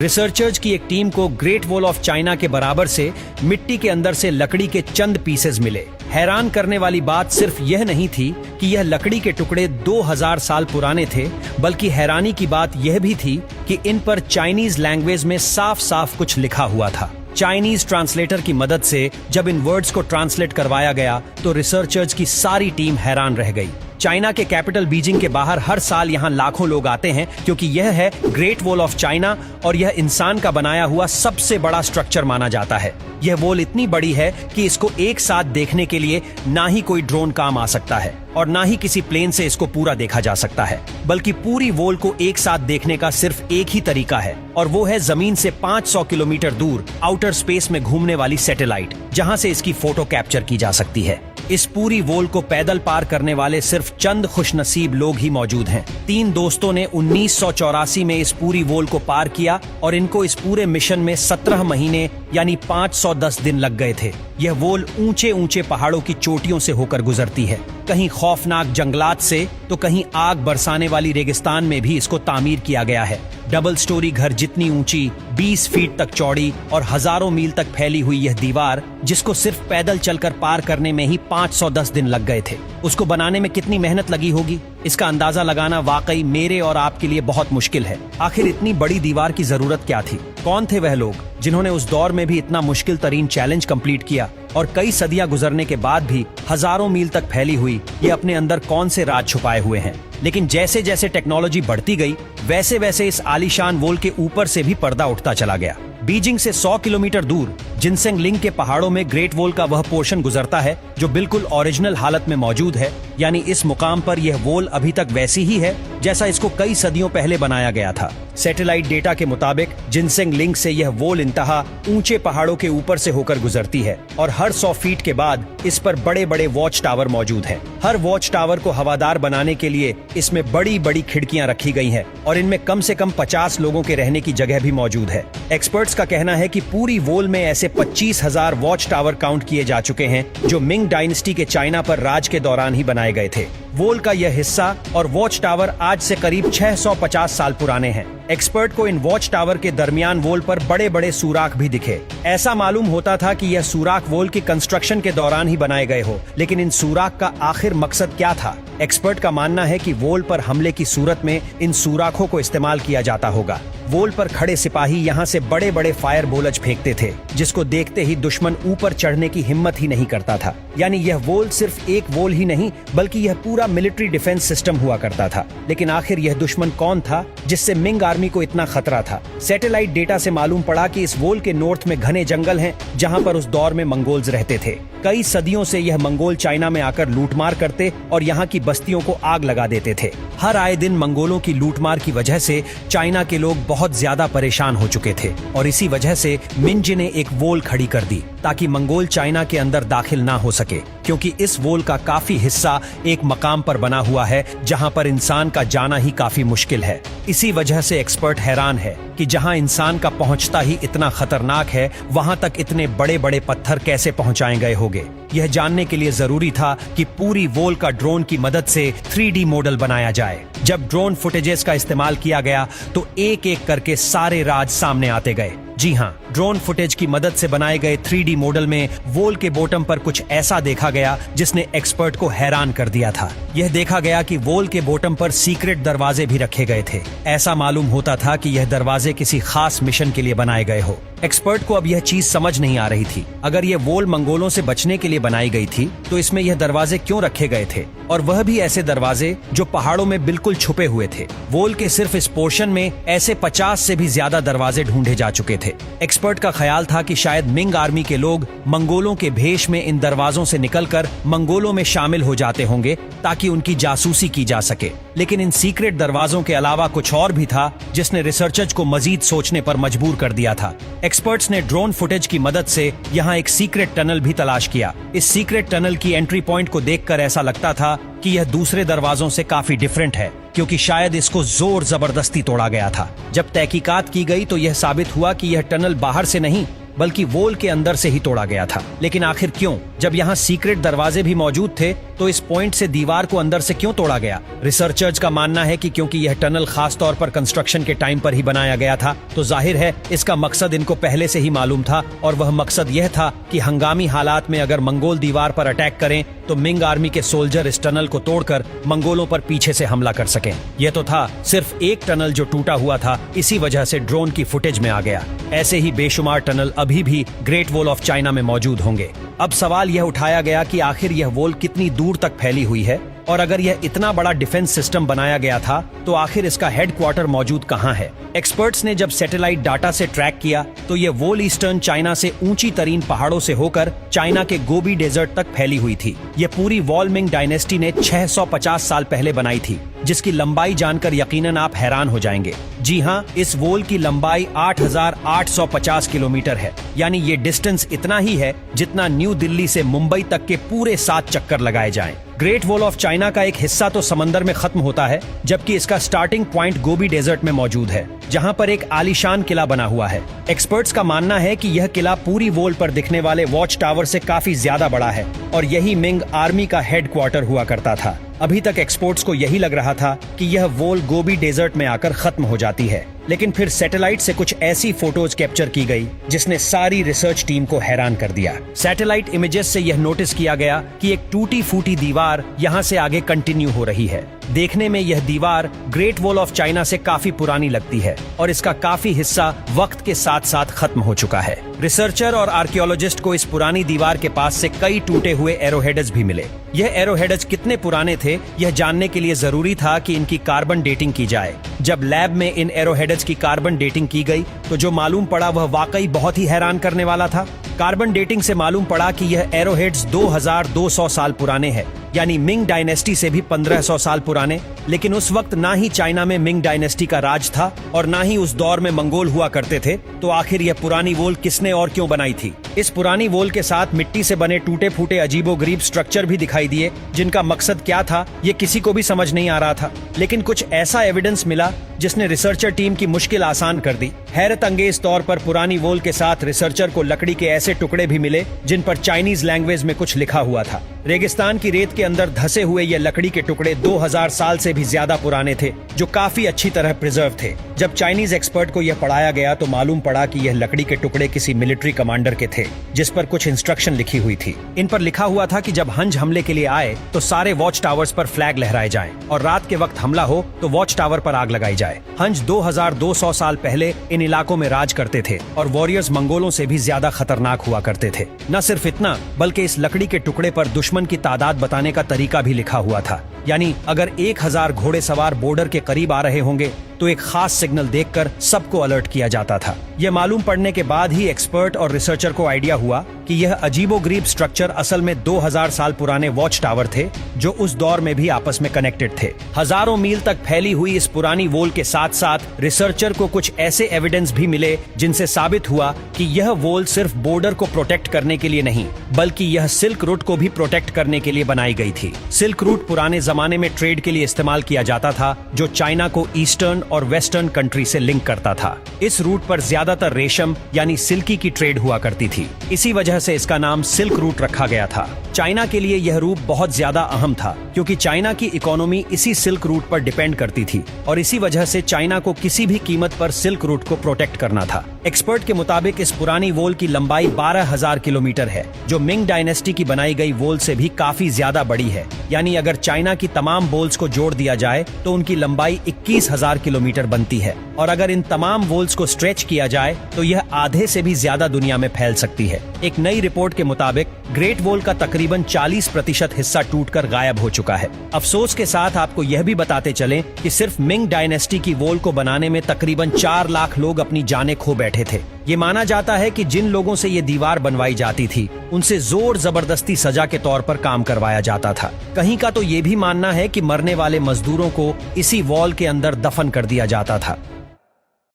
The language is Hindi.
रिसर्चर्स की एक टीम को ग्रेट वॉल ऑफ चाइना के बराबर से मिट्टी के अंदर से लकड़ी के चंद पीसेस मिले। हैरान करने वाली बात सिर्फ यह नहीं थी कि यह लकड़ी के टुकड़े 2000 साल पुराने थे, बल्कि हैरानी की बात यह भी थी कि इन पर चाइनीज लैंग्वेज में साफ साफ कुछ लिखा हुआ था। चाइनीज ट्रांसलेटर की मदद से जब इन वर्ड्स को ट्रांसलेट करवाया गया तो रिसर्चर्स की सारी टीम हैरान रह गई। चाइना के कैपिटल बीजिंग के बाहर हर साल यहाँ लाखों लोग आते हैं क्योंकि यह है ग्रेट वॉल ऑफ चाइना और यह इंसान का बनाया हुआ सबसे बड़ा स्ट्रक्चर माना जाता है। यह वॉल इतनी बड़ी है कि इसको एक साथ देखने के लिए ना ही कोई ड्रोन काम आ सकता है और ना ही किसी प्लेन से इसको पूरा देखा जा सकता है, बल्कि पूरी वॉल को एक साथ देखने का सिर्फ एक ही तरीका है और वो है जमीन से 500 किलोमीटर दूर आउटर स्पेस में घूमने वाली सैटेलाइट, जहां से इसकी फोटो कैप्चर की जा सकती है। इस पूरी वॉल को पैदल पार करने वाले सिर्फ चंद खुशनसीब लोग ही मौजूद हैं। 3 दोस्तों ने 1984 में इस पूरी वॉल को पार किया और इनको इस पूरे मिशन में 17 महीने यानी 510 दिन लग गए थे। यह वॉल ऊंचे ऊंचे पहाड़ों की चोटियों से होकर गुजरती है, कहीं खौफनाक जंगलात से तो कहीं आग बरसाने वाली रेगिस्तान में भी इसको तामीर किया गया है। डबल स्टोरी घर जितनी ऊंची, 20 फीट तक चौड़ी और हजारों मील तक फैली हुई यह दीवार, जिसको सिर्फ पैदल चलकर पार करने में ही 510 दिन लग गए थे, उसको बनाने में कितनी मेहनत लगी होगी, इसका अंदाजा लगाना वाकई मेरे और आपके लिए बहुत मुश्किल है। आखिर इतनी बड़ी दीवार की जरूरत क्या थी? कौन थे वह लोग जिन्होंने उस दौर में भी इतना मुश्किल तरीन चैलेंज कंप्लीट किया? और कई सदियां गुजरने के बाद भी हजारों मील तक फैली हुई ये अपने अंदर कौन से राज छुपाए हुए हैं? लेकिन जैसे जैसे टेक्नोलॉजी बढ़ती गई वैसे वैसे इस आलीशान वॉल के ऊपर से भी पर्दा उठता चला गया। बीजिंग से 100 किलोमीटर दूर जिनसेंग लिंग के पहाड़ों में ग्रेट वॉल का वह पोर्शन गुजरता है जो बिल्कुल ओरिजिनल हालत में मौजूद है, यानी इस मुकाम पर यह वॉल अभी तक वैसी ही है जैसा इसको कई सदियों पहले बनाया गया था। सैटेलाइट डेटा के मुताबिक जिनसेंग लिंग से यह वॉल इंतहा ऊंचे पहाड़ों के ऊपर से होकर गुजरती है और हर 100 फीट के बाद इस पर बड़े बड़े वॉच टावर मौजूद हैं। हर वॉच टावर को हवादार बनाने के लिए इसमें बड़ी बड़ी खिड़कियां रखी गई हैं और इनमें कम से कम 50 लोगों के रहने की जगह भी मौजूद है। एक्सपर्ट्स का कहना है कि पूरी वॉल में ऐसे 25,000 वॉच टावर काउंट किए जा चुके हैं जो मिंग डायनेस्टी के चाइना पर राज के दौरान ही बनाए गए थे। वॉल का यह हिस्सा और वॉच टावर आज से करीब 650 साल पुराने हैं। एक्सपर्ट को इन वॉच टावर के दरमियान वॉल पर बड़े बड़े सुराख भी दिखे। ऐसा मालूम होता था कि यह सुराख वॉल की कंस्ट्रक्शन के दौरान ही बनाए गए हो, लेकिन इन सुराख का आखिर मकसद क्या था? एक्सपर्ट का मानना है कि वॉल पर हमले की सूरत में इन सुराखों को इस्तेमाल किया जाता होगा। वॉल पर खड़े सिपाही यहाँ से बड़े बड़े फायर बोलज फेंकते थे, जिसको देखते ही दुश्मन ऊपर चढ़ने की हिम्मत ही नहीं करता था। यानी यह वॉल सिर्फ एक वॉल ही नहीं बल्कि यह पूरा मिलिट्री डिफेंस सिस्टम हुआ करता था। लेकिन आखिर यह दुश्मन कौन था जिससे मिंग आर्मी को इतना खतरा था? सैटेलाइट डेटा से मालूम पड़ा कि इस वॉल के नॉर्थ में घने जंगल हैं, जहां पर उस दौर में मंगोल्स रहते थे। कई सदियों से यह मंगोल चाइना में आकर लूटमार करते और यहाँ की बस्तियों को आग लगा देते थे। हर आए दिन मंगोलों की लूटमार की वजह से चाइना के लोग बहुत ज्यादा परेशान हो चुके थे और इसी वजह से मिंज ने एक वॉल खड़ी कर दी ताकि मंगोल चाइना के अंदर दाखिल ना हो सके, क्योंकि इस वॉल का काफी हिस्सा एक मकाम पर बना हुआ है जहां पर इंसान का जाना ही काफी मुश्किल है। इसी वजह से एक्सपर्ट हैरान है कि जहां इंसान का पहुंचता ही इतना खतरनाक है, वहां तक इतने बड़े बड़े पत्थर कैसे पहुंचाए गए होंगे। यह जानने के लिए जरूरी था कि पूरी वॉल का ड्रोन की मदद से 3D मॉडल बनाया जाए। जब ड्रोन फुटेजेस का इस्तेमाल किया गया तो एक एक करके सारे राज सामने आते गए। जी हाँ, ड्रोन फुटेज की मदद से बनाए गए 3D मॉडल में वॉल के बॉटम पर कुछ ऐसा देखा गया जिसने एक्सपर्ट को हैरान कर दिया था। यह देखा गया कि वॉल के बॉटम पर सीक्रेट दरवाजे भी रखे गए थे। ऐसा मालूम होता था कि यह दरवाजे किसी खास मिशन के लिए बनाए गए हो। एक्सपर्ट को अब यह चीज समझ नहीं आ रही थी। अगर यह वॉल मंगोलों से बचने के लिए बनाई गई थी तो इसमें यह दरवाजे क्यों रखे गए थे, और वह भी ऐसे दरवाजे जो पहाड़ों में बिल्कुल छुपे हुए थे। वॉल के सिर्फ इस पोर्शन में ऐसे 50 से भी ज्यादा दरवाजे ढूंढे जा चुके थे। एक्सपर्ट का ख्याल था कि शायद मिंग आर्मी के लोग मंगोलों के भेष में इन दरवाजों से निकलकर मंगोलों में शामिल हो जाते होंगे ताकि उनकी जासूसी की जा सके। लेकिन इन सीक्रेट दरवाजों के अलावा कुछ और भी था जिसने रिसर्चर्स को मजीद सोचने पर मजबूर कर दिया था। एक्सपर्ट्स ने ड्रोन फुटेज की मदद से यहाँ एक सीक्रेट टनल भी तलाश किया। इस सीक्रेट टनल की एंट्री पॉइंट को देखकर ऐसा लगता था कि यह दूसरे दरवाजों से काफी डिफरेंट है, क्योंकि शायद इसको जोर जबरदस्ती तोड़ा गया था। जब तहकीकात की गई तो यह साबित हुआ कि यह टनल बाहर से नहीं बल्कि वॉल के अंदर से ही तोड़ा गया था। लेकिन आखिर क्यों? जब यहाँ सीक्रेट दरवाजे भी मौजूद थे तो इस पॉइंट से दीवार को अंदर से क्यों तोड़ा गया? रिसर्चर्स का मानना है कि क्योंकि यह टनल खास तौर पर कंस्ट्रक्शन के टाइम पर ही बनाया गया था, तो जाहिर है इसका मकसद इनको पहले से ही मालूम था, और वह मकसद यह था कि हंगामी हालात में अगर मंगोल दीवार पर अटैक करें तो मिंग आर्मी के सोल्जर इस टनल को तोड़कर मंगोलों पर पीछे से हमला कर सकें। यह तो था सिर्फ एक टनल जो टूटा हुआ था, इसी वजह से ड्रोन की फुटेज में आ गया। ऐसे ही बेशुमार टनल अभी भी ग्रेट वॉल ऑफ चाइना में मौजूद होंगे। अब सवाल यह उठाया गया कि आखिर यह वॉल कितनी दूर तक फैली हुई है, और अगर यह इतना बड़ा डिफेंस सिस्टम बनाया गया था तो आखिर इसका हेडक्वार्टर मौजूद कहां है? एक्सपर्ट्स ने जब सैटेलाइट डाटा से ट्रैक किया तो यह वॉल ईस्टर्न चाइना से ऊंची तरीन पहाड़ों से होकर चाइना के गोबी डेजर्ट तक फैली हुई थी। यह पूरी वॉल मिंग डायनेस्टी ने 650 साल पहले बनाई थी, जिसकी लंबाई जानकर यकीनन आप हैरान हो जाएंगे। जी हाँ, इस वॉल की लंबाई 8,850 किलोमीटर है, यानी ये डिस्टेंस इतना ही है जितना न्यू दिल्ली से मुंबई तक के पूरे 7 चक्कर लगाए जाएं। ग्रेट वॉल ऑफ चाइना का एक हिस्सा तो समंदर में खत्म होता है, जबकि इसका स्टार्टिंग पॉइंट गोबी डेजर्ट में मौजूद है, जहां पर एक आलीशान किला बना हुआ है। एक्सपर्ट्स का मानना है कि यह किला पूरी वॉल पर दिखने वाले वॉच टावर से काफी ज्यादा बड़ा है, और यही मिंग आर्मी का हेडक्वार्टर हुआ करता था। अभी तक एक्सपर्ट्स को यही लग रहा था कि यह वॉल गोबी डेजर्ट में आकर खत्म हो जाती है, लेकिन फिर सैटेलाइट से कुछ ऐसी फोटोज कैप्चर की गई जिसने सारी रिसर्च टीम को हैरान कर दिया। सैटेलाइट इमेजेस से यह नोटिस किया गया कि एक टूटी फूटी दीवार यहाँ से आगे कंटिन्यू हो रही है। देखने में यह दीवार ग्रेट वॉल ऑफ चाइना से काफी पुरानी लगती है, और इसका काफी हिस्सा वक्त के साथ साथ खत्म हो चुका है। रिसर्चर और आर्कियोलॉजिस्ट को इस पुरानी दीवार के पास से कई टूटे हुए एरोहेड्स भी मिले। यह एरोहेड्स कितने पुराने थे यह जानने के लिए जरूरी था कि इनकी कार्बन डेटिंग की जाए। जब लैब में इन एरोहेड्स की कार्बन डेटिंग की गई तो जो मालूम पड़ा वह वाकई बहुत ही हैरान करने वाला था। कार्बन डेटिंग से मालूम पड़ा कि यह एरोहेड्स 2200 साल पुराने हैं, यानी मिंग डायनेस्टी से भी 1500 साल पुराने। लेकिन उस वक्त ना ही चाइना में मिंग डायनेस्टी का राज था और ना ही उस दौर में मंगोल हुआ करते थे, तो आखिर यह पुरानी वॉल किसने और क्यों बनाई थी? इस पुरानी वॉल के साथ मिट्टी से बने टूटे फूटे अजीबोगरीब स्ट्रक्चर भी दिखाई दिए, जिनका मकसद क्या था ये किसी को भी समझ नहीं आ रहा था। लेकिन कुछ ऐसा एविडेंस मिला जिसने रिसर्चर टीम की मुश्किल आसान कर दी। हैरत अंगेज तौर पर पुरानी वॉल के साथ रिसर्चर को लकड़ी के ऐसे टुकड़े भी मिले जिन पर चाइनीज लैंग्वेज में कुछ लिखा हुआ था। रेगिस्तान की रेत के अंदर धसे हुए ये लकड़ी के टुकड़े 2000 साल से भी ज्यादा पुराने थे, जो काफी अच्छी तरह प्रिजर्व थे। जब चाइनीज एक्सपर्ट को यह पढ़ाया गया तो मालूम पड़ा कि यह लकड़ी के टुकड़े किसी मिलिट्री कमांडर के थे, जिस पर कुछ इंस्ट्रक्शन लिखी हुई थी। इन पर लिखा हुआ था कि जब हंज हमले के लिए आए तो सारे वॉच टावर्स पर फ्लैग लहराए जाएं, और रात के वक्त हमला हो तो वॉच टावर पर आग लगाई जाए। हंज 2200 साल पहले इन इलाकों में राज करते थे, और वॉरियर्स मंगोलों से भी ज्यादा खतरनाक हुआ करते थे। न सिर्फ इतना, बल्कि इस लकड़ी के टुकड़े पर दुश्मन की तादाद बताने का तरीका भी लिखा हुआ था, यानी अगर 1000 घोड़े सवार बॉर्डर के करीब आ रहे होंगे तो एक खास सिग्नल देखकर सबको अलर्ट किया जाता था। यह मालूम पड़ने के बाद ही एक्सपर्ट और रिसर्चर को आइडिया हुआ कि यह अजीबोगरीब स्ट्रक्चर असल में 2000 साल पुराने वॉच टावर थे, जो उस दौर में भी आपस में कनेक्टेड थे। हजारों मील तक फैली हुई इस पुरानी वॉल के साथ साथ रिसर्चर को कुछ ऐसे एविडेंस भी मिले जिनसे साबित हुआ कि यह वॉल सिर्फ बॉर्डर को प्रोटेक्ट करने के लिए नहीं, बल्कि यह सिल्क रूट को भी प्रोटेक्ट करने के लिए बनाई गई थी। सिल्क रूट पुराने जमाने में ट्रेड के लिए इस्तेमाल किया जाता था, जो चाइना को ईस्टर्न और वेस्टर्न कंट्री से लिंक करता था। इस रूट पर ज्यादातर रेशम यानी सिल्की की ट्रेड हुआ करती थी, इसी वजह से इसका नाम सिल्क रूट रखा गया था। चाइना के लिए यह रूट बहुत ज्यादा अहम था, क्योंकि चाइना की इकोनॉमी इसी सिल्क रूट पर डिपेंड करती थी, और इसी वजह से चाइना को किसी भी कीमत पर सिल्क रूट को प्रोटेक्ट करना था। एक्सपर्ट के मुताबिक इस पुरानी वॉल की लंबाई 12000 किलोमीटर है, जो मिंग डायनेस्टी की बनाई गई वॉल से भी काफी ज्यादा बड़ी है। यानी अगर चाइना की तमाम वॉल्स को जोड़ दिया जाए तो उनकी लंबाई 21000 किलोमीटर बनती है, और अगर इन तमाम वॉल्स को स्ट्रेच किया जाए तो यह आधे से भी ज्यादा दुनिया में फैल सकती है। एक नई रिपोर्ट के मुताबिक ग्रेट वॉल का तकरीबन 40% हिस्सा टूटकर गायब हो चुका है। अफसोस के साथ आपको यह भी बताते चलें कि सिर्फ मिंग डायनेस्टी की वॉल को बनाने में तकरीबन 4 लाख लोग अपनी जानें खो बैठे थे। ये माना जाता है कि जिन लोगों से ये दीवार बनवाई जाती थी उनसे जोर जबरदस्ती सजा के तौर पर काम करवाया जाता था। कहीं का तो ये भी मानना है कि मरने वाले मजदूरों को इसी वॉल के अंदर दफन कर दिया जाता था।